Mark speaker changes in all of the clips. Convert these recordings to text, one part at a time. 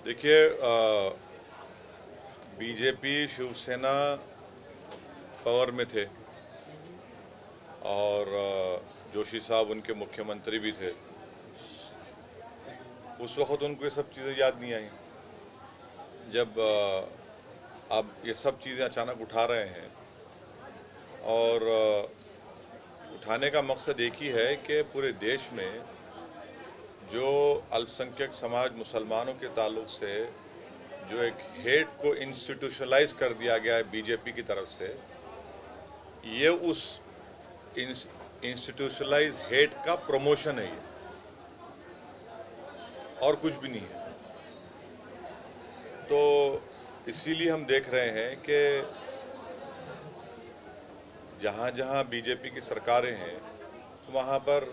Speaker 1: देखिए, BJP Shiv Sena power में थे और जोशी साहब उनके मुख्यमंत्री भी थे। उस वक्त उनको ये सब चीज़ें याद नहीं आई। जब अब ये सब चीज़ें अचानक उठा रहे हैं और उठाने का मकसद एक ही है कि पूरे देश में जो अल्पसंख्यक समाज मुसलमानों के ताल्लुक से जो एक हेट को इंस्टीट्यूशनलाइज कर दिया गया है बीजेपी की तरफ से, ये उस इंस्टीट्यूशनलाइज हेट का प्रमोशन है ये, और कुछ भी नहीं है। तो इसीलिए हम देख रहे हैं कि जहाँ जहाँ बीजेपी की सरकारें हैं वहाँ पर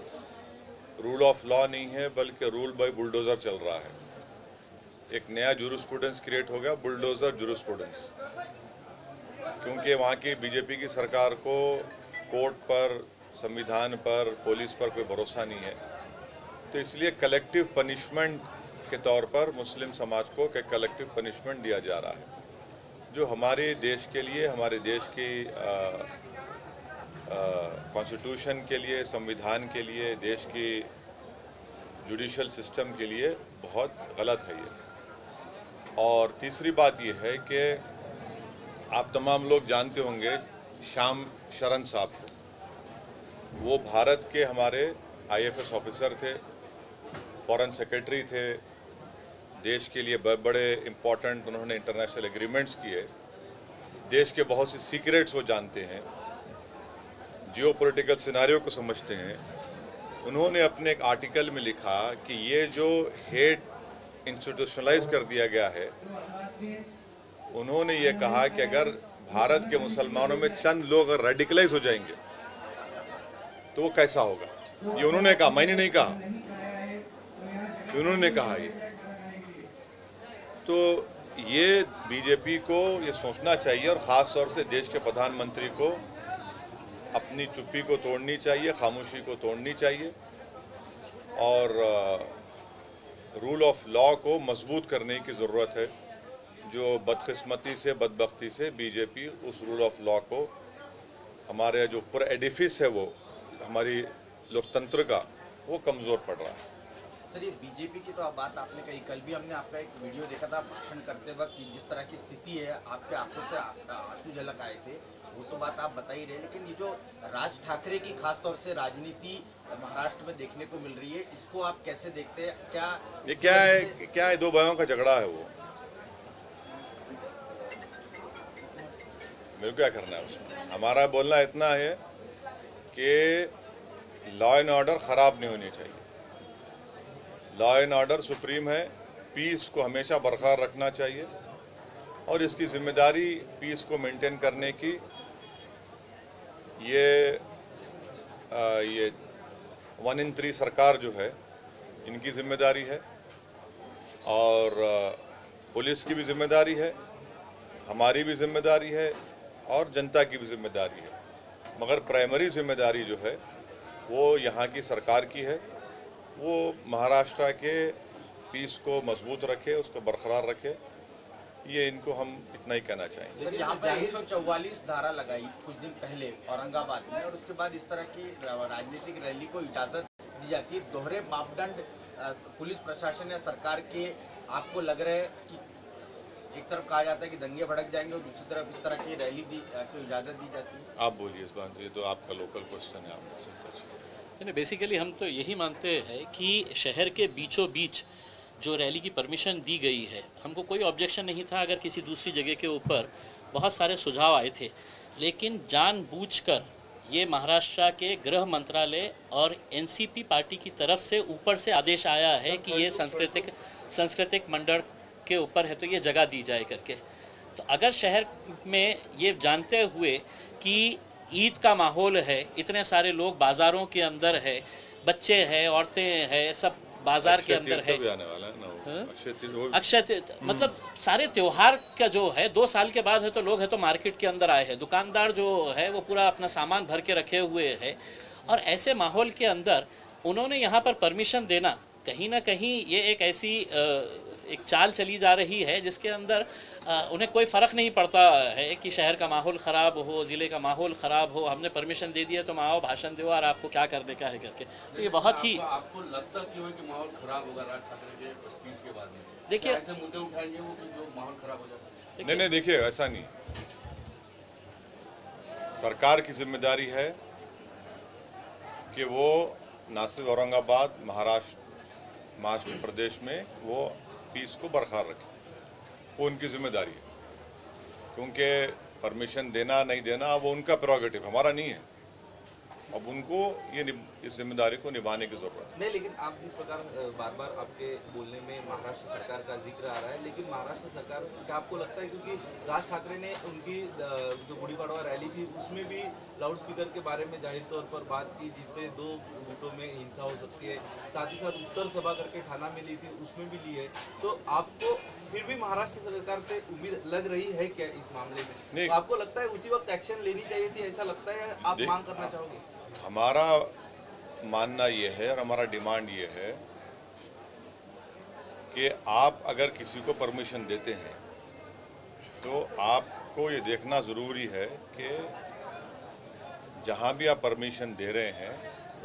Speaker 1: रूल ऑफ लॉ नहीं है, बल्कि रूल बाय बुलडोज़र चल रहा है। एक नया जूरिस्प्रूडेंस क्रिएट हो गया, बुलडोज़र जूरिस्प्रूडेंस, क्योंकि वहाँ की बीजेपी की सरकार को कोर्ट पर, संविधान पर, पुलिस पर कोई भरोसा नहीं है। तो इसलिए कलेक्टिव पनिशमेंट के तौर पर मुस्लिम समाज को कलेक्टिव पनिशमेंट दिया जा रहा है, जो हमारे देश के लिए, हमारे देश की कॉन्स्टिट्यूशन के लिए, संविधान के लिए, देश की जुडिशल सिस्टम के लिए बहुत गलत है ये। और तीसरी बात ये है कि आप तमाम लोग जानते होंगे श्याम शरण साहब को। वो भारत के हमारे IFS ऑफिसर थे, फॉरेन सेक्रेटरी थे, देश के लिए बड़े इम्पोर्टेंट उन्होंने इंटरनेशनल एग्रीमेंट्स किए, देश के बहुत सी सीक्रेट्स वो जानते हैं, जियोपॉलिटिकल सिनारियो को समझते हैं। उन्होंने अपने एक आर्टिकल में लिखा कि ये जो हेट इंस्टीट्यूशनलाइज कर दिया गया है, उन्होंने ये कहा कि अगर भारत के मुसलमानों में चंद लोग अगर रेडिकलाइज हो जाएंगे तो वो कैसा होगा। ये उन्होंने कहा, मैंने नहीं कहा, उन्होंने कहा ये। तो ये बीजेपी को ये सोचना चाहिए और ख़ास तौर से देश के प्रधानमंत्री को अपनी चुप्पी को तोड़नी चाहिए, खामोशी को तोड़नी चाहिए और रूल ऑफ लॉ को मजबूत करने की ज़रूरत है। जो बदकिस्मती से, बदबख्ती से बीजेपी उस रूल ऑफ लॉ को, हमारे जो पूरा एडिफिस है वो हमारी लोकतंत्र का, वो कमज़ोर पड़ रहा है।
Speaker 2: सर, ये बीजेपी की तो बात आपने कही, कल भी हमने आपका एक वीडियो देखा था भाषण करते वक्त, जिस तरह की स्थिति है आपके आंखों से आंसू झलक आए थे, वो तो बात आप बता ही रहे। लेकिन ये जो राज ठाकरे की खास तौर से राजनीति महाराष्ट्र में देखने को मिल रही है, इसको आप कैसे देखते हैं?
Speaker 1: ये क्या है, दो भाइयों का झगड़ा है वो, मेरे को क्या करना है उसमें। हमारा बोलना इतना है कि लॉ एंड ऑर्डर ख़राब नहीं होनी चाहिए। लॉ एंड ऑर्डर सुप्रीम है, पीस को हमेशा बरकरार रखना चाहिए और इसकी जिम्मेदारी पीस को मेंटेन करने की ये 1 in 3 सरकार जो है इनकी जिम्मेदारी है और पुलिस की भी जिम्मेदारी है, हमारी भी जिम्मेदारी है और जनता की भी जिम्मेदारी है। मगर प्राइमरी जिम्मेदारी जो है वो यहाँ की सरकार की है, वो महाराष्ट्र के पीस को मजबूत रखे, उसको बरकरार रखे। ये इनको हम इतना ही कहना चाहेंगे।
Speaker 2: सर, यहाँ पर 144 धारा लगाई कुछ दिन पहले औरंगाबाद में, और उसके बाद इस तरह की राजनीतिक रैली को इजाजत दी जाती है। दोहरे मापदंड पुलिस प्रशासन या सरकार के आपको लग रहा है कि एक तरफ कहा जाता है कि दंगे भड़क जाएंगे और दूसरी तरफ इस तरह की रैली को इजाजत दी जाती है? आप
Speaker 1: बोलिए इस बात, ये तो आपका लोकल क्वेश्चन है, आप
Speaker 3: बेसिकली हम तो यही मानते हैं कि शहर के बीचों बीच जो रैली की परमिशन दी गई है, हमको कोई ऑब्जेक्शन नहीं था अगर किसी दूसरी जगह के ऊपर बहुत सारे सुझाव आए थे, लेकिन जानबूझकर ये महाराष्ट्र के गृह मंत्रालय और NCP पार्टी की तरफ से ऊपर से आदेश आया है कि ये सांस्कृतिक मंडल के ऊपर है तो ये जगह दी जाए करके। तो अगर शहर में ये जानते हुए कि ईद का माहौल है, इतने सारे लोग बाज़ारों के अंदर है, बच्चे हैं, औरतें हैं, सब बाजार के अंदर है, अक्षय मतलब सारे त्योहार का जो है 2 साल के बाद है तो लोग है तो मार्केट के अंदर आए हैं, दुकानदार जो है वो पूरा अपना सामान भर के रखे हुए है, और ऐसे माहौल के अंदर उन्होंने यहाँ पर परमिशन देना कहीं ना कहीं ये एक ऐसी एक चाल चली जा रही है जिसके अंदर उन्हें कोई फ़र्क नहीं पड़ता है कि शहर का माहौल ख़राब हो, ज़िले का माहौल ख़राब हो, हमने परमिशन दे दिया तो आओ भाषण दो और आपको क्या करने का है करके। तो ये बहुत ही
Speaker 4: आपको लगता क्यों है कि माहौल ख़राब होगा राज ठाकरे के स्पीच के बाद में?
Speaker 3: देखिए
Speaker 4: ऐसे मुद्दे उठाएंगे वो कि जो माहौल ख़राब हो जाता है।
Speaker 1: नहीं, देखिए ऐसा नहीं। सरकार की जिम्मेदारी है कि वो ना सिर्फ औरंगाबाद, महाराष्ट्र प्रदेश में वो पीस को बरकरार रखे, वो उनकी जिम्मेदारी है। क्योंकि परमिशन देना नहीं देना वो उनका प्रेरोगेटिव, हमारा नहीं है। अब उनको इस जिम्मेदारी को निभाने की जरूरत है।
Speaker 5: नहीं, लेकिन आप जिस प्रकार बार बार आपके बोलने में महाराष्ट्र सरकार का जिक्र आ रहा है, लेकिन महाराष्ट्र सरकार क्या आपको लगता है, क्योंकि राज ठाकरे ने उनकी जो गुड़ी पड़वा रैली थी उसमें भी लाउड स्पीकर के बारे में जाहिर तौर पर बात की जिससे 2 गुटों में हिंसा हो सकती है, साथ ही साथ उत्तर सभा करके थाना में ली थी उसमें भी ली है, तो आपको फिर भी महाराष्ट्र सरकार से उम्मीद लग रही है क्या इस मामले में? तो आपको लगता है उसी वक्त एक्शन लेनी चाहिए थी, ऐसा लगता है, आप मांग करना चाहोगे?
Speaker 1: हमारा मानना ये है और हमारा डिमांड ये है कि आप अगर किसी को परमिशन देते हैं तो आपको ये देखना ज़रूरी है कि जहाँ भी आप परमिशन दे रहे हैं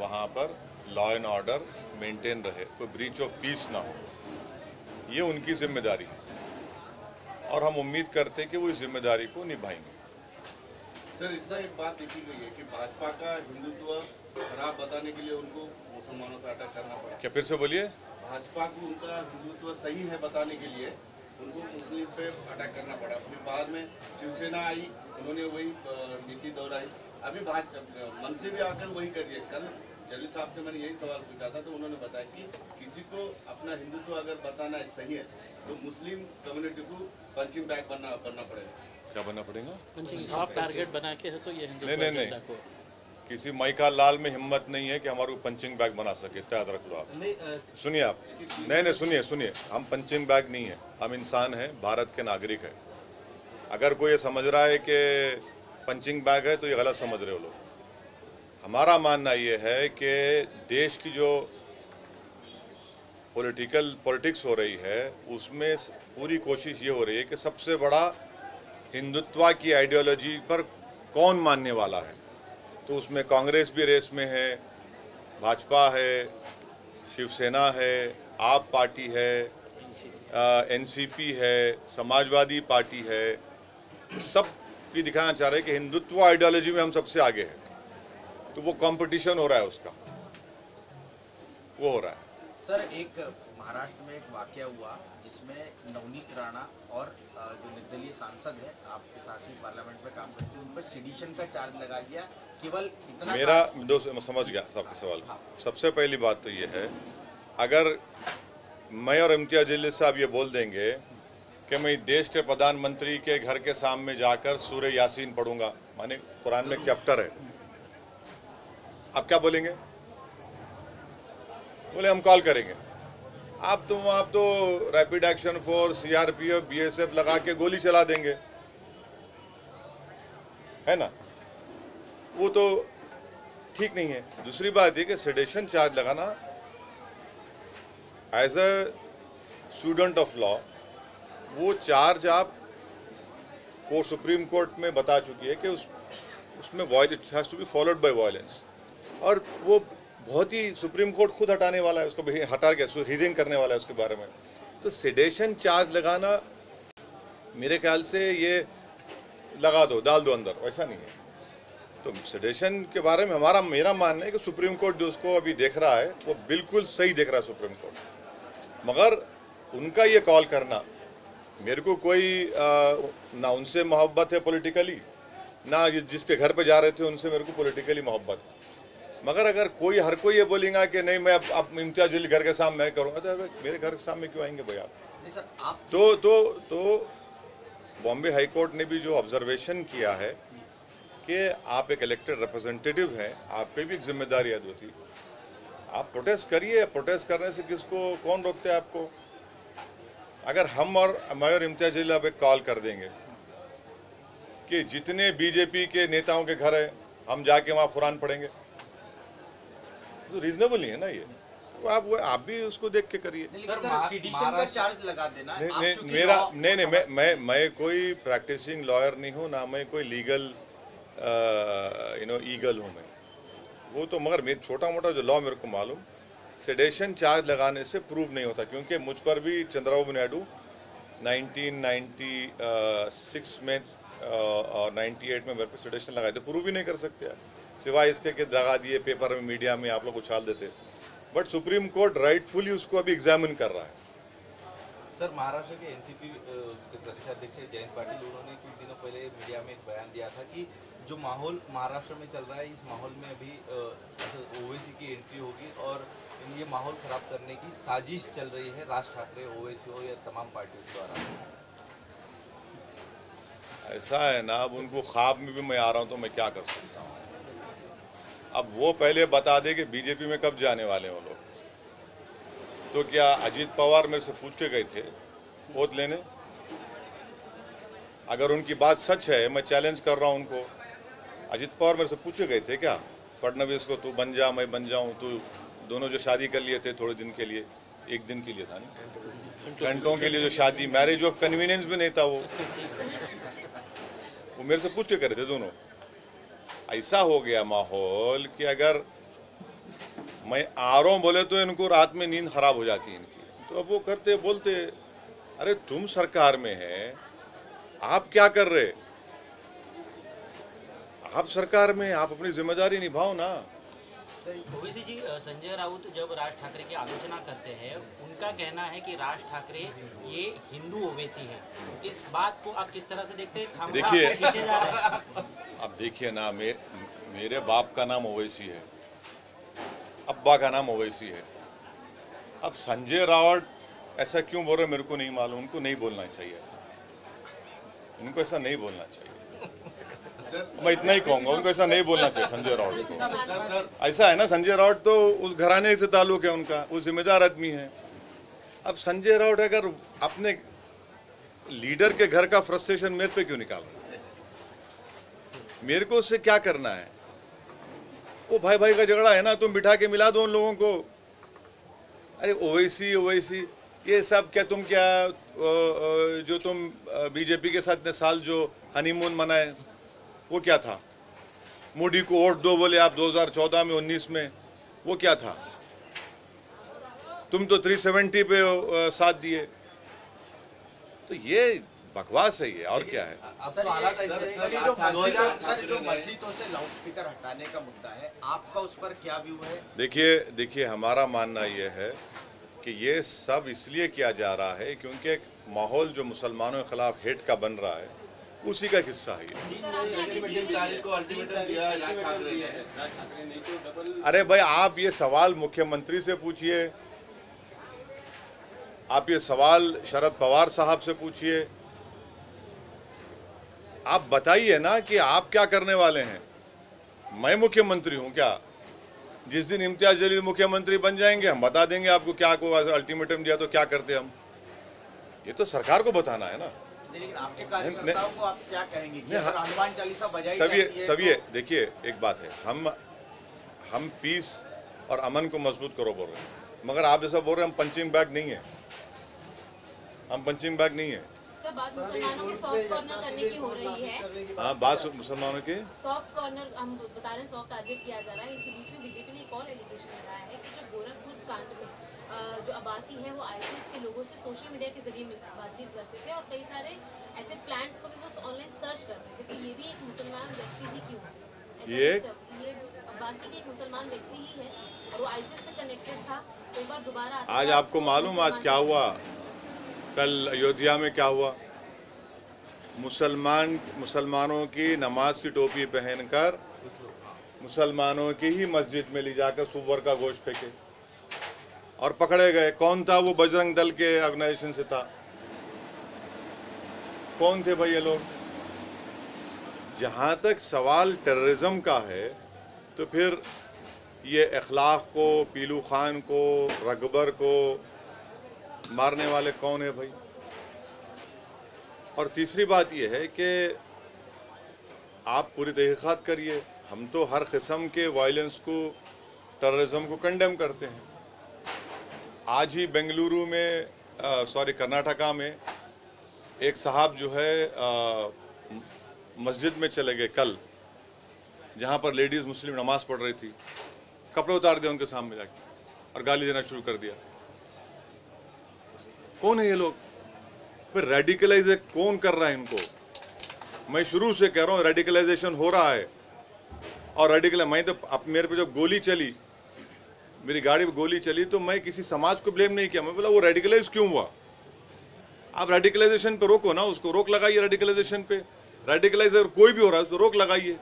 Speaker 1: वहाँ पर लॉ एंड ऑर्डर मेंटेन रहे, कोई ब्रीच ऑफ पीस ना हो। ये उनकी जिम्मेदारी है और हम उम्मीद करते हैं कि वो इस जिम्मेदारी को निभाएंगे।
Speaker 4: सर, इससे एक बात देखी गई है कि भाजपा का हिंदुत्व खराब बताने के लिए उनको मुसलमानों पर अटैक करना पड़ा।
Speaker 1: क्या फिर से बोलिए?
Speaker 4: भाजपा को उनका हिंदुत्व सही है बताने के लिए उनको मुस्लिम पे अटैक करना पड़ा। फिर बाद में शिवसेना आई, उन्होंने वही नीति दोहराई। अभी मन से भी आकर वही करिए। कल जलील साहब से मैंने यही सवाल पूछा था तो उन्होंने बताया कि किसी को अपना हिंदुत्व अगर बताना सही है तो मुस्लिम कम्युनिटी को पंचिंग बैग बनना पड़ेगा।
Speaker 1: क्या बनना पड़ेगा?
Speaker 3: सॉफ्ट टारगेट बना के है तो ये
Speaker 1: नहीं, किसी माइका लाल में हिम्मत नहीं है कि हमारे को पंचिंग बैग बना सके, याद रख लो आप। सुनिए आप, नहीं, सुनिए, हम पंचिंग बैग नहीं है, हम इंसान हैं, भारत के नागरिक हैं। अगर कोई ये समझ रहा है कि पंचिंग बैग है तो ये गलत समझ रहे हो लोग। हमारा मानना ये है कि देश की जो पॉलिटिक्स हो रही है उसमें पूरी कोशिश ये हो रही है कि सबसे बड़ा हिंदुत्व की आइडियोलॉजी पर कौन मानने वाला है। तो उसमें कांग्रेस भी रेस में है, भाजपा है, शिवसेना है, आप पार्टी है, एनसीपी है, समाजवादी पार्टी है। सब ये दिखाना चाह रहे हैं कि हिंदुत्व आइडियोलॉजी में हम सबसे आगे हैं। तो वो कंपटीशन हो रहा है, उसका वो हो रहा है।
Speaker 2: सर, एक महाराष्ट्र में एक वाकया हुआ जिसमें नवनीत राणा और जो निर्दलीय सांसद है आपके साथ ही पार्लियामेंट में काम करते हैं उन पर सेडिशन का चार्ज लगा दिया। केवल इतना
Speaker 1: मेरा समझ गया सबके सवाल। हाँ। सबसे पहली बात तो ये है, अगर मैं और इम्तियाज जलील साहब ये बोल देंगे कि मैं देश के प्रधानमंत्री के घर के सामने जाकर सूरह यासीन पढ़ूंगा, माने कुरान में एक चैप्टर है, आप क्या बोलेंगे? बोले हम कॉल करेंगे। आप तो rapid action force, CRPF, BSF लगा के गोली चला देंगे, है ना? वो तो ठीक नहीं है। दूसरी बात ये कि सेडेशन चार्ज लगाना as a student of law, वो चार्ज आप सुप्रीम कोर्ट में बता चुकी है कि उसमें it has to be followed by violence, और वो बहुत ही सुप्रीम कोर्ट खुद हटाने वाला है, उसको हटा के हियरिंग करने वाला है उसके बारे में। तो सेडेशन चार्ज लगाना मेरे ख्याल से ये लगा दो, डाल दो अंदर, वैसा नहीं है। तो सेडेशन के बारे में मेरा मानना है कि सुप्रीम कोर्ट जो उसको अभी देख रहा है वो बिल्कुल सही देख रहा है सुप्रीम कोर्ट। मगर उनका ये कॉल करना, मेरे को कोई ना उनसे मोहब्बत है पॉलिटिकली, ना जिसके घर पे जा रहे थे उनसे मेरे को पॉलिटिकली मोहब्बत है। मगर अगर हर कोई ये बोलेगा कि नहीं मैं अब इम्तियाज जलील घर के सामने मैं करूँगा, तो मेरे घर के सामने क्यों आएंगे भैया आप? तो बॉम्बे हाई कोर्ट ने भी जो ऑब्जर्वेशन किया है कि आप एक इलेक्टेड रिप्रेजेंटेटिव हैं, आप पे भी एक जिम्मेदारी है होती। आप प्रोटेस्ट करिए, प्रोटेस्ट करने से कौन रोकते हैं आपको? अगर मैं और इम्तियाज जलील अब एक कॉल कर देंगे कि जितने बीजेपी के नेताओं के घर है हम जाके वहाँ कुरान पढ़ेंगे, तो रीजनेबल नहीं है ना ये। तो आप भी उसको देख के करिए।
Speaker 2: सर सीडिशन का चार्ज लगा देना।
Speaker 1: मैं कोई प्रैक्टिसिंग लॉयर नहीं हूँ, ना मैं कोई लीगल ईगल हूँ मैं, वो तो मगर मेरे छोटा मोटा जो लॉ मेरे को मालूम, सेडेशन चार्ज लगाने से प्रूव नहीं होता, क्योंकि मुझ पर भी चंद्रबाबू नायडू 1996 में और 98 में मेरे को सेडेशन लगाए थे, प्रूव ही नहीं कर सकते यार, सिवाय इसके कि दगा दिए पेपर में, मीडिया में आप लोग उछाल देते। बट सुप्रीम कोर्ट राइटफुली उसको अभी एग्जामिन कर रहा है।
Speaker 5: सर महाराष्ट्र के एनसीपी के प्रदेशाध्यक्ष जयंत पाटिल, उन्होंने कुछ दिनों पहले मीडिया में एक बयान दिया था कि जो माहौल महाराष्ट्र में चल रहा है, इस माहौल में अभी ओवैसी की एंट्री होगी और ये माहौल खराब करने की साजिश चल रही है राज ठाकरे, ओवैसी हो या तमाम पार्टियों द्वारा।
Speaker 1: ऐसा है ना, अब उनको ख्वाब में भी मैं आ रहा हूँ तो मैं क्या कर सकता हूँ। अब वो पहले बता दे कि बीजेपी में कब जाने वाले हैं वो लोग। तो क्या अजीत पवार मेरे से पूछ के गए थे वोट लेने? अगर उनकी बात सच है, मैं चैलेंज कर रहा हूँ उनको, अजीत पवार मेरे से पूछ के गए थे क्या फडणवीस को, तू बन जा मैं बन जाऊँ, तू दोनों जो शादी कर लिए थे थोड़े दिन के लिए, एक दिन के लिए था नहीं, घंटों के लिए जो शादी, मैरिज ऑफ कन्वीनियंस भी नहीं था वो मेरे से पूछ के करे थे दोनों। ऐसा हो गया माहौल कि अगर मैं आ रहा हूं बोले तो इनको रात में नींद खराब हो जाती है इनकी। तो अब वो करते बोलते, अरे तुम सरकार में है, आप क्या कर रहे? आप सरकार में, आप अपनी जिम्मेदारी निभाओ ना।
Speaker 6: ओवैसी जी, संजय राउत जब राज ठाकरे की आलोचना करते हैं, उनका कहना है कि राज ठाकरे ये हिंदू ओवैसी है। इस बात को आप किस तरह से देखते हैं?
Speaker 1: देखिए,
Speaker 6: खींचे जा रहे हैं।
Speaker 1: अब देखिए ना, मेरे बाप का नाम ओवैसी है, अब्बा का नाम ओवैसी है। अब संजय राउत ऐसा क्यों बोल रहे मेरे को नहीं मालूम। उनको नहीं बोलना चाहिए ऐसा, उनको ऐसा नहीं बोलना चाहिए। मैं इतना ही कहूंगा, उनको ऐसा नहीं बोलना चाहिए संजय राउत को। ऐसा है ना, संजय राउत तो उस घराने से ताल्लुक है उनका, वो जिम्मेदार आदमी है। अब संजय राउत अगर अपने लीडर के घर का फ्रस्ट्रेशन मेरे पे क्यों निकाल रहे? मेरे को उससे क्या करना है? वो भाई भाई का झगड़ा है ना, तुम बिठा के मिला दो उन लोगों को। अरे ओवैसी ओवैसी ये सब क्या, तुम क्या जो तुम बीजेपी के साथ इतने साल जो हनीमून मनाए, वो क्या था? मोदी को वोट दो बोले आप 2014 में 19 में, वो क्या था? तुम तो 370 पे साथ दिए। तो ये बकवास है ये, और क्या है?
Speaker 2: सर जो मस्जिदों से लाउडस्पीकर हटाने का मुद्दा है, आपका उस पर क्या व्यू है?
Speaker 1: देखिए हमारा मानना ये है कि ये सब इसलिए किया जा रहा है क्योंकि एक माहौल जो मुसलमानों के खिलाफ हेट का बन रहा है, उसी का हिस्सा है ये। अरे भाई, आप ये सवाल मुख्यमंत्री से पूछिए, आप ये सवाल शरद पवार साहब से पूछिए। आप बताइए ना कि आप क्या करने वाले हैं। मैं मुख्यमंत्री हूं क्या? जिस दिन इम्तियाज जलील मुख्यमंत्री बन जाएंगे हम बता देंगे आपको क्या को अल्टीमेटम दिया तो क्या करते हम। ये तो सरकार को बताना है ना।
Speaker 2: लेकिन आपके कार्यकर्ताओं को आप क्या कहेंगे कि हनुमान चालीसा बजाई जाती है?
Speaker 1: सभी देखिए, एक बात है, हम पीस और अमन को मजबूत करो बोल रहे हैं, मगर आप जैसा बोल रहे हैं हम पंचिंग बैग नहीं है, हम पंचिंग बैग नहीं है।
Speaker 7: सर, बात मुसलमानों के सॉफ्ट कॉर्नर करने की हो रही है।
Speaker 1: हाँ, बात मुसलमानों के
Speaker 7: सॉफ्ट कॉर्नर हम बता रहे हैं, सॉफ्ट टारगेट किया जा रहा है। इसी बीच में बीजेपी ने एक और एलिगेशन लगाया है कि जो गोरखपुर कांड में जो अब्बासी हैं वो आईएसआईएस के लोगों से सोशल मीडिया के जरिए बातचीत करते थे और कई सारे ऐसे प्लान्स को भी वो ऑनलाइन सर्च करते थे कि ये भी एक मुसलमान व्यक्ति ही क्यों है। ये अब्बासी भी एक मुसलमान व्यक्ति ही है और वो आईएसआईएस से कनेक्टेड था। तो एक बार दोबारा
Speaker 1: आज आपको मालूम आज क्या हुआ? कल अयोध्या में क्या हुआ? मुसलमानों की नमाज की टोपी पहनकर मुसलमानों की ही मस्जिद में ले जाकर सुअर का गोश्त फेंके और पकड़े गए। कौन था वो? बजरंग दल के ऑर्गेनाइजेशन से था। कौन थे भाई ये लोग? जहां तक सवाल टेररिज्म का है तो फिर ये इखलाक को, पीलू खान को, रकबर को मारने वाले कौन है भाई? और तीसरी बात यह है कि आप पूरी तहकीकात करिए। हम तो हर किस्म के वायलेंस को, टेररिज्म को कंडेम करते हैं। आज ही बेंगलुरु में कर्नाटका में एक साहब जो है मस्जिद में चले गए कल, जहां पर लेडीज मुस्लिम नमाज पढ़ रही थी, कपड़े उतार दिया उनके सामने जाके और गाली देना शुरू कर दिया। कौन है ये लोग? फिर रेडिकलाइज कौन कर रहा है इनको? मैं शुरू से कह रहा हूँ रेडिकलाइजेशन हो रहा है। और मैं तो मेरे पे जो गोली चली, मेरी गाड़ी पे गोली चली, तो मैं किसी समाज को ब्लेम नहीं किया। मैं बोला वो रेडिकलाइज क्यों हुआ? आप रेडिकलाइजेशन पे रोको ना, उसको रोक लगाइए रेडिकलाइजेशन पे। रेडिकलाइजर कोई भी हो रहा है उसको रोक लगाइए।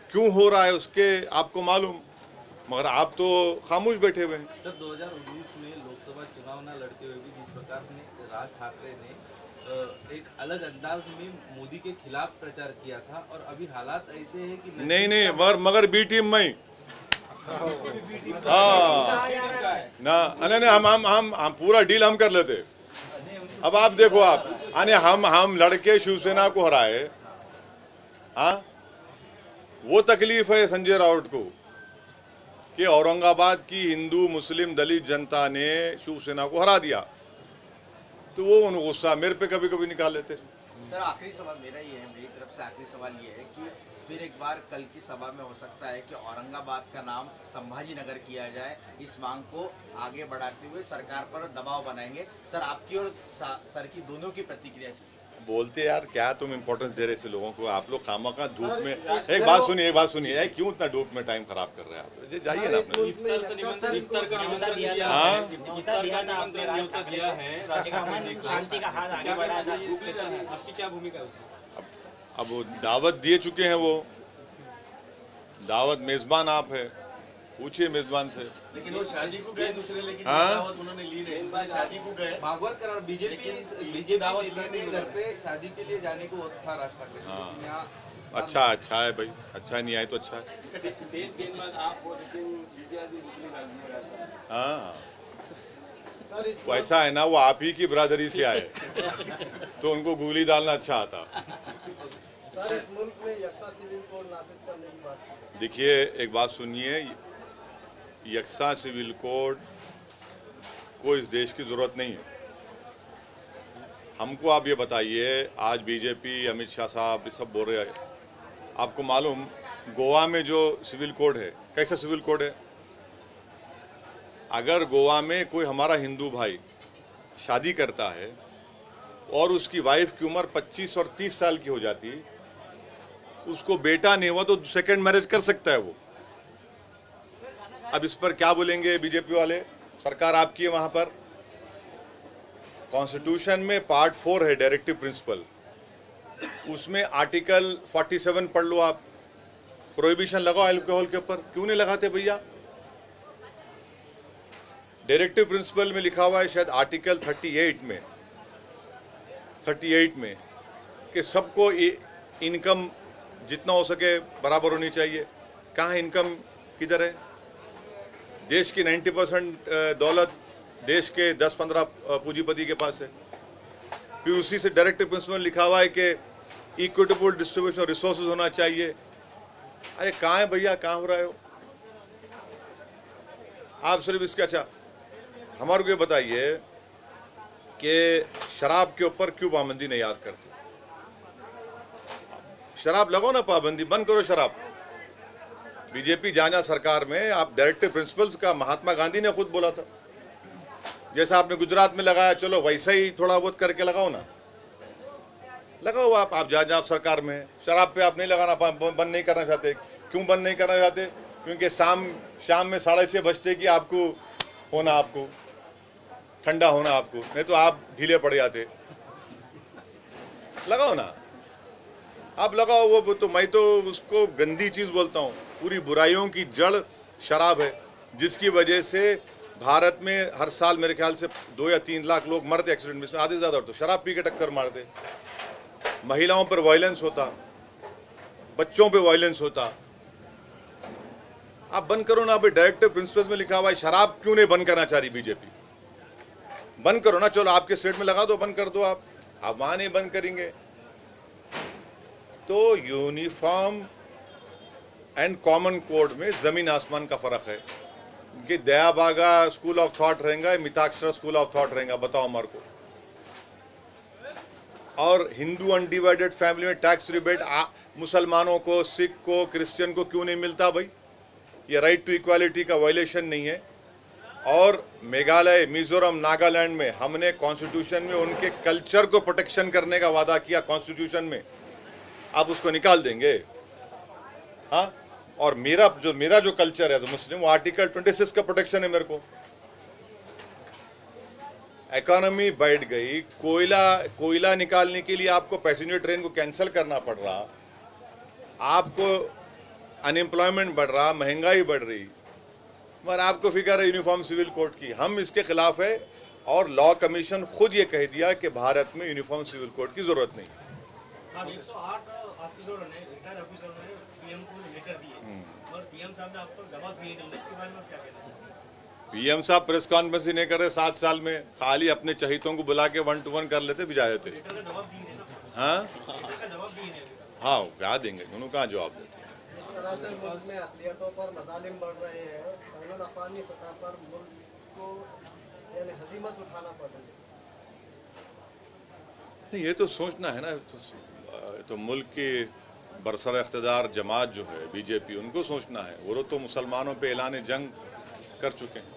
Speaker 1: क्यों हो रहा है उसके आपको मालूम, मगर आप तो खामोश बैठे हुए हैं।
Speaker 5: सर 2019 में लोकसभा चुनाव न लड़ते हुए भी जिस प्रकार ने राज ठाकरे ने एक अलग अंदाज में मोदी के खिलाफ प्रचार किया था, और अभी हालात ऐसे हैं कि
Speaker 1: नहीं मगर बी टीम में हाँ ना, नहीं हम पूरा डील हम कर लेते। अब आप देखो, आप हम लड़के शिवसेना को हराए, हाँ वो तकलीफ है संजय राउत को कि औरंगाबाद की हिंदू मुस्लिम दलित जनता ने शिवसेना को हरा दिया, तो वो उन गुस्सा मेरे पे कभी कभी निकाल लेते।
Speaker 2: सर आखिरी सवाल मेरा ही है, मेरी तरफ से आखिरी सवाल ये है कि फिर एक बार कल की सभा में हो सकता है कि औरंगाबाद का नाम संभाजी नगर किया जाए। इस मांग को आगे बढ़ाते हुए सरकार पर दबाव बनाएंगे। सर आपकी और सर की दोनों की प्रतिक्रिया चाहिए।
Speaker 1: बोलते यार क्या तुम इंपॉर्टेंस दे रहे थे लोगों को? आप लोग खामखा धूप में एक बात सुनिए, क्यों इतना धूप में टाइम खराब कर रहे हैं आप? जाइए ना अपने। अब वो दावत दिए चुके हैं, वो दावत मेजबान आप है, पूछिए मेजबान से।
Speaker 4: लेकिन वो शादी को गए दूसरे, लेकिन दावत उन्होंने ली नहीं। शादी को गए,
Speaker 5: भागवत करार बीजेपी दावत ली घर पे शादी के लिए जाने को था राज ठाकरे।
Speaker 1: अच्छा है भाई, अच्छा नहीं आए तो अच्छा है।
Speaker 4: तेज गेंदबाज आप हो, लेकिन
Speaker 1: हाँ वो ऐसा है ना, वो आप ही की बिरादरी से आए तो उनको गोली डालना अच्छा आता।
Speaker 8: सर इस मुल्क में यक्सा सिविल कोड नाफिज करने की बात।
Speaker 1: देखिए एक बात सुनिए, यक्सा सिविल कोड को इस देश की जरूरत नहीं है। हमको आप ये बताइए, आज बीजेपी अमित शाह साहब ये सब बोल रहे हैं, आपको मालूम गोवा में जो सिविल कोड है, कैसा सिविल कोड है? अगर गोवा में कोई हमारा हिंदू भाई शादी करता है और उसकी वाइफ की उम्र 25 और 30 साल की हो जाती, उसको बेटा नहीं हुआ तो सेकंड मैरिज कर सकता है वो। अब इस पर क्या बोलेंगे बीजेपी वाले? सरकार आपकी है वहां पर। कॉन्स्टिट्यूशन में पार्ट 4 है डायरेक्टिव प्रिंसिपल, उसमें आर्टिकल 47 पढ़ लो आप, प्रोहिबिशन लगाओ अल्कोहल के ऊपर। क्यों नहीं लगाते भैया? डायरेक्टिव प्रिंसिपल में लिखा हुआ है शायद आर्टिकल 38 में कि सबको इनकम जितना हो सके बराबर होनी चाहिए। कहाँ इनकम किधर है? देश की 90% दौलत देश के 10-15 पूंजीपति के पास है। फिर उसी से डायरेक्टिव प्रिंसिपल लिखा हुआ है कि इक्विटेबल डिस्ट्रीब्यूशन ऑफ रिसोर्सेज होना चाहिए। अरे कहाँ है भैया, कहाँ हो रहा हो आप? सिर्फ इसका अच्छा हमारे को ये बताइए कि शराब के ऊपर क्यों पाबंदी नहीं याद करते? शराब लगाओ ना पाबंदी, बंद करो शराब। बीजेपी जहां सरकार में आप डायरेक्टिव प्रिंसिपल्स का महात्मा गांधी ने खुद बोला था, जैसा आपने गुजरात में लगाया, चलो वैसा ही थोड़ा बहुत करके लगाओ ना, लगाओ आप जहां आप सरकार में। शराब पे आप नहीं लगाना, बंद नहीं करना चाहते। क्यों बंद नहीं करना चाहते? क्योंकि शाम में 6:30 बजते कि आपको होना, आपको ठंडा होना आपको, नहीं तो आप ढीले पड़ जाते। लगाओ ना, आप लगाओ वो तो मैं तो उसको गंदी चीज बोलता हूँ। पूरी बुराइयों की जड़ शराब है, जिसकी वजह से भारत में हर साल मेरे ख्याल से 2 या 3 लाख लोग मरते एक्सीडेंट में, आधे ज्यादा तो शराब पी के टक्कर मारते। महिलाओं पर वायलेंस होता, बच्चों पे वायलेंस होता। आप बंद करो ना। अभी डायरेक्टिव प्रिंसिपल्स में लिखा हुआ है, शराब क्यों नहीं बंद करना चाह रही बीजेपी? बंद करो ना, चलो आपके स्टेट में लगा दो, बंद कर दो आप वहां नहीं बंद करेंगे तो यूनिफॉर्म एंड कॉमन कोड में जमीन आसमान का फर्क है। कि दया बागा स्कूल ऑफ थॉट रहेगा, मिताक्षरा स्कूल ऑफ थॉट रहेगा, बताओ हमारे को। और हिंदू अनडिवाइडेड फैमिली में टैक्स रिबेट मुसलमानों को, सिख को, क्रिश्चियन को क्यों नहीं मिलता भाई? ये राइट टू इक्वालिटी का वायलेशन नहीं है? और मेघालय, मिजोरम, नागालैंड में हमने कॉन्स्टिट्यूशन में उनके कल्चर को प्रोटेक्शन करने का वादा किया कॉन्स्टिट्यूशन में, आप उसको निकाल देंगे? हाँ, और मेरा जो कल्चर है जो मुस्लिम, वो आर्टिकल 26 का प्रोटेक्शन है मेरे को। इकोनॉमी बढ़ गई, कोयला निकालने के लिए आपको पैसेंजर ट्रेन को कैंसिल करना पड़ रहा, आपको अनएम्प्लॉयमेंट बढ़ रहा, महंगाई बढ़ रही, मगर आपको फिक्र है यूनिफॉर्म सिविल कोड की। हम इसके खिलाफ है और लॉ कमीशन खुद ये कह दिया कि भारत में यूनिफॉर्म सिविल कोड की जरूरत नहीं है।
Speaker 6: 108 ऑफिसरों ने, रिटायर्ड ऑफिसरों ने पीएम को लेटर दिए और पीएम साहब ने आपको जवाब दिए नहीं, इसके बारे में क्या कहना है?
Speaker 1: पीएम साहब प्रेस कॉन्फ्रेंस ही नहीं कर रहे 7 साल में, खाली अपने चहितों को बुला के 1 to 1 कर लेते, भिजा देते। हाँ हाँ, क्या देंगे, दोनों कहाँ जवाब देते।
Speaker 8: इस तरह से मुल्क में अक़लियतों पर मज़ालिम बढ़ रहे हैं, अफ़गानी सतह पर मुल्क को यानी हज़ीमत उठाना पड़ रही है।
Speaker 1: नहीं, ये तो सोचना है ना, तो मुल्क की बरसर इख्तिदार जमात जो है बीजेपी, उनको सोचना है। वो तो मुसलमानों पे ऐलान जंग कर चुके हैं।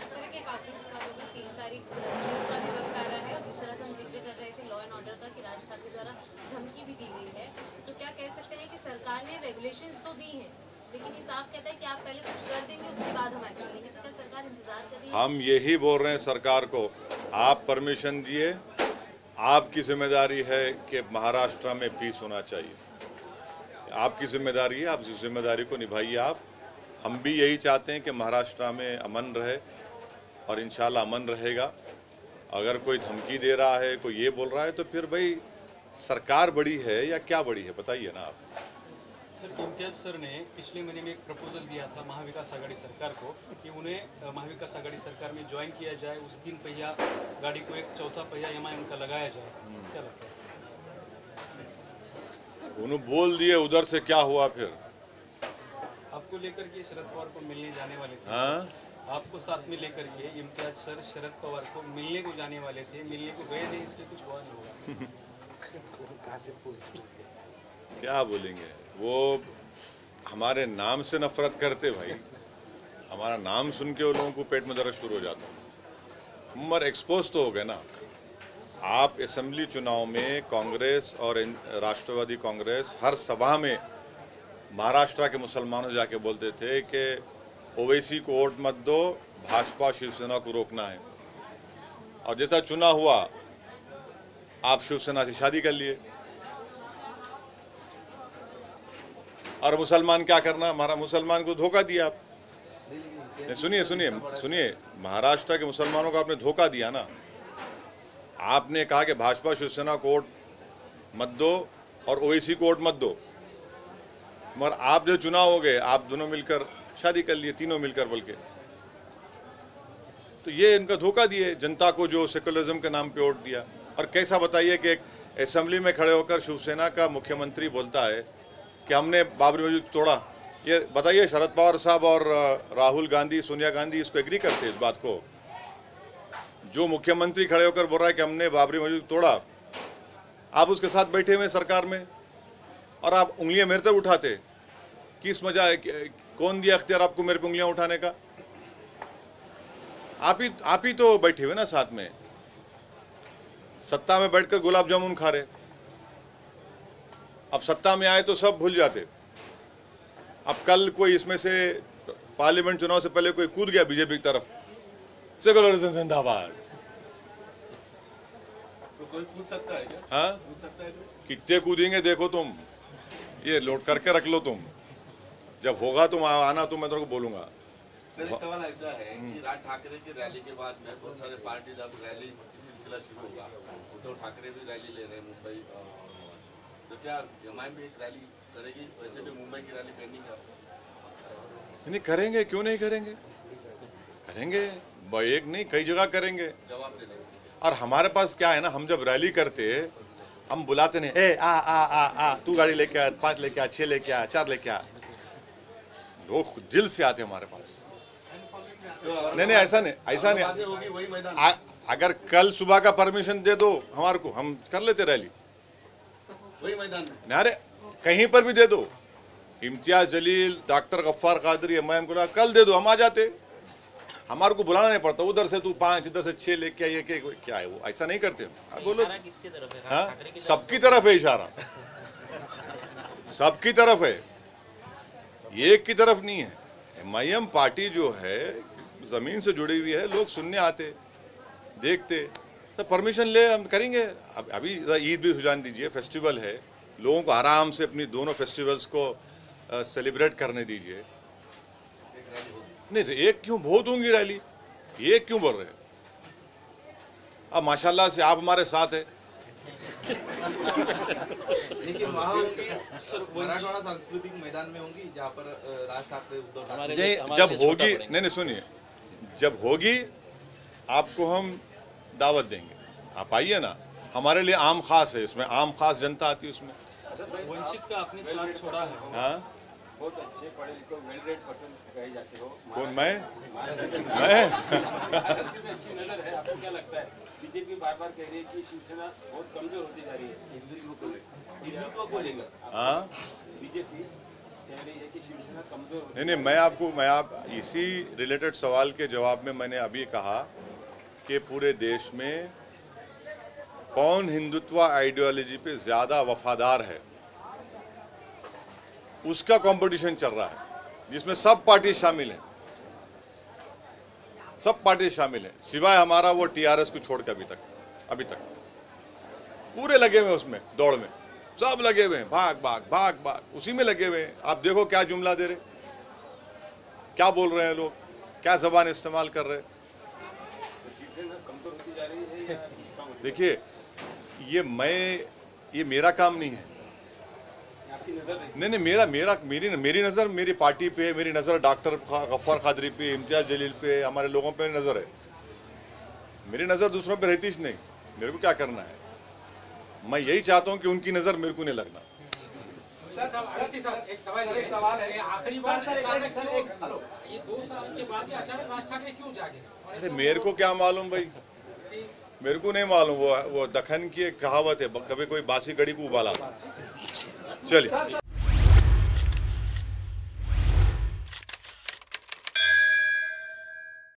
Speaker 7: सर, एक आखिरी सवाल होगा, 3 तारीख का भी वक्त आ रहा है और जिस तरह से हम जिक्र कर रहे थे लॉ एंड ऑर्डर का कि राज ठाकरे द्वारा धमकी भी दी गई है, तो क्या कह सकते हैं कि सरकार ने रेगुलेशंस तो दी हैं, लेकिन ये साफ कहता है कि आप पहले कुछ कर देंगे उसके बाद हम एक्शन लेंगे, तो क्या सरकार इंतजार कर रही है?
Speaker 1: हम यही बोल रहे हैं सरकार को, आप परमिशन दिए, आपकी जिम्मेदारी है कि महाराष्ट्र में पीस होना चाहिए, आपकी जिम्मेदारी है, आप इस जिम्मेदारी को निभाइए। आप, हम भी यही चाहते हैं कि महाराष्ट्र में अमन रहे और इंशाल्लाह अमन रहेगा। अगर कोई धमकी दे रहा है, कोई ये बोल रहा है, तो फिर भाई सरकार बड़ी है या क्या बड़ी है, बताइए ना आप।
Speaker 9: सर, इम्तियाज सर ने पिछले महीने में एक प्रपोजल दिया था महाविकास आघाड़ी सरकार को कि उन्हें महाविकास आघाड़ी सरकार में ज्वाइन किया जाए, उस 3 पहिया गाड़ी को एक 4था पहिया एमआईएम का लगाया जाए, क्या लगता है?
Speaker 1: उन्होंने बोल दिए, उधर से क्या हुआ फिर?
Speaker 9: आपको लेकर के शरद पवार को मिलने जाने वाले थे।
Speaker 1: हाँ?
Speaker 9: आपको साथ में लेकर के इम्तियाज सर शरद पवार को मिलने को जाने वाले थे, मिलने को गए नहीं, इसलिए कुछ हुआ नहीं होगा।
Speaker 1: क्या बोलेंगे, वो हमारे नाम से नफरत करते भाई, हमारा नाम सुन के वो लोगों को पेट में दर्द शुरू हो जाता। मगर एक्सपोज तो हो गए ना। आप असेंबली चुनाव में कांग्रेस और राष्ट्रवादी कांग्रेस हर सभा में महाराष्ट्र के मुसलमानों जाके बोलते थे कि ओवैसी को वोट मत दो, भाजपा शिवसेना को रोकना है। और जैसा चुनाव हुआ, आप शिवसेना से शादी कर लिए। और मुसलमान क्या करना, हमारा मुसलमान को धोखा दिया आप। सुनिए सुनिए सुनिए, महाराष्ट्र के मुसलमानों को आपने धोखा दिया ना। आपने कहा कि भाजपा शिवसेना को वोट मत दो और ओवैसी को वोट मत दो, मगर आप जो चुनाव हो गए, आप दोनों मिलकर शादी कर लिए, तीनों मिलकर बल्कि। तो ये इनका धोखा दिए जनता को, जो सेकुलरिज्म के नाम पे वोट दिया। और कैसा बताइए कि एक असेंबली में खड़े होकर शिवसेना का मुख्यमंत्री बोलता है कि हमने बाबरी मस्जिद तोड़ा। ये बताइए, शरद पवार साहब और राहुल गांधी, सोनिया गांधी इसको एग्री करते हैं इस बात को? जो मुख्यमंत्री खड़े होकर बोल रहा है कि हमने बाबरी मस्जिद तोड़ा, आप उसके साथ बैठे हुए सरकार में और आप उंगलियां मेरे तरफ उठाते, किस मजा है? कौन दिया अख्तियार आपको मेरे पे उंगलियां उठाने का? आप ही तो बैठे हुए ना साथ में, सत्ता में बैठकर गुलाब जामुन खा रहे। अब सत्ता में आए तो सब भूल जाते। अब कल कोई इसमें से पार्लियामेंट चुनाव से पहले कोई कूद गया बीजेपी की तरफ, सेकुलरिज्म जिंदाबाद।
Speaker 4: तो कोई कूद सकता है क्या?
Speaker 1: हाँ,
Speaker 4: कूद सकता है?
Speaker 1: कितने कूदेंगे देखो तुम, ये लोड करके रख लो तुम, जब होगा तुम आना तो मैं तेरे को बोलूंगा।
Speaker 4: सर, एक सवाल ऐसा है कि राज ठाकरे की रैली के बाद में बहुत सारे पार्टी जब रैली की सिलसिला शुरू होगा, उद्धव ठाकरे भी रैली ले रहे हैं मुंबई, तो क्या एमआईएम भी एक रैली करेगी? वैसे भी मुंबई की रैली पेंडिंग है।
Speaker 1: नहीं करेंगे, क्यों नहीं करेंगे? करेंगे, एक नहीं कई जगह करेंगे।
Speaker 4: जवाब दे देंगे।
Speaker 1: और हमारे पास क्या है ना, हम जब रैली करते हम बुलाते नहीं, ए आ आ आ आ तू गाड़ी लेके आ, 5 लेके आ, 6 लेके आ, 4 लेके आ। लोग दिल से आते हमारे पास। नहीं ऐसा नहीं
Speaker 4: होगी वही मैदान।
Speaker 1: अगर कल सुबह का परमिशन दे दो हमारे को, हम कर लेते रैली
Speaker 4: वही मैदान में।
Speaker 1: अरे कहीं पर भी दे दो, इम्तियाज जलील, डॉक्टर गफ्फार कादरी, एमआईएम को कल दे दो, हम आ जाते, हमारे को बुलाना नहीं पड़ता। उधर से तू 5 इधर से 6 लेके आइए, क्या है वो, ऐसा नहीं करते हम। बोलो
Speaker 6: किसकी तरफ है?
Speaker 1: हाँ, सबकी तरफ है इशारा, सबकी तरफ है, एक की तरफ नहीं है। एमआईएम पार्टी जो है जमीन से जुड़ी हुई है, लोग सुनने आते देखते, तो परमिशन ले हम करेंगे। अभी ईद भी सुजान दीजिए, फेस्टिवल है, लोगों को आराम से अपनी दोनों फेस्टिवल्स को सेलिब्रेट करने दीजिए। नहीं एक क्यों, बहुत होंगी रैली, एक क्यों बोल रहे हैं? अब माशाल्लाह से आप हमारे साथ है।
Speaker 5: लेकिन वहाँ मराठवाड़ा सांस्कृतिक मैदान में होंगी जहाँ पर राज ठाकरे, उद्धव ठाकरे
Speaker 1: जब होगी, नहीं सुनिए, जब होगी आपको हम दावत देंगे, आप आइए ना। हमारे लिए आम खास है, इसमें आम खास जनता आती है उसमें।
Speaker 9: वंचित का अपने साथ छोड़ा है।
Speaker 1: हाँ,
Speaker 10: बहुत अच्छे पढ़े लिखे वेल रेड पर्सन कहे जाते हो।
Speaker 1: कौन? मैं
Speaker 10: अच्छी नजर है, आपको क्या लगता है? बीजेपी बार बार कह रही है कि शिवसेना बहुत कमजोर होती जा रही है हिंदुत्व को लेकर।
Speaker 1: हाँ,
Speaker 10: बीजेपी कह रही है कि शिवसेना कमजोर होती।
Speaker 1: नहीं मैं आप इसी रिलेटेड सवाल के जवाब में मैंने अभी कहा कि पूरे देश में कौन हिंदुत्व आइडियोलॉजी पे ज्यादा वफादार है, उसका कंपटीशन चल रहा है, जिसमें सब पार्टी शामिल हैं, सब पार्टी शामिल हैं, सिवाय हमारा वो टीआरएस को छोड़ के अभी तक पूरे लगे हुए उसमें, दौड़ में सब लगे हुए हैं, भाग उसी में लगे हुए हैं। आप देखो क्या जुमला दे रहे, क्या बोल रहे हैं लोग, क्या जबान इस्तेमाल कर रहे हैं।
Speaker 10: शिवसेना कमजोर होती जा रही है या?
Speaker 1: देखिए, ये मेरा काम नहीं है।
Speaker 10: आपकी नजर
Speaker 1: नहीं, मेरी नज़र मेरी पार्टी पे, मेरी नज़र डॉक्टर गफ्फार कादरी पे, इम्तियाज जलील पे, हमारे लोगों पे नज़र है। मेरी नज़र दूसरों पे रहती ही नहीं। मेरे को क्या करना है, मैं यही चाहता हूँ कि उनकी नज़र मेरे को नहीं लगना।
Speaker 11: एक सवाल है, आखिरी बार ये 2 साल के बाद अचानक राज ठाकरे क्यों जागे?
Speaker 1: अरे मेरे को क्या मालूम भाई, मेरे को नहीं मालूम। वो दखन की एक कहावत है, कभी कोई बासी कड़ी को उबाला। चलिए।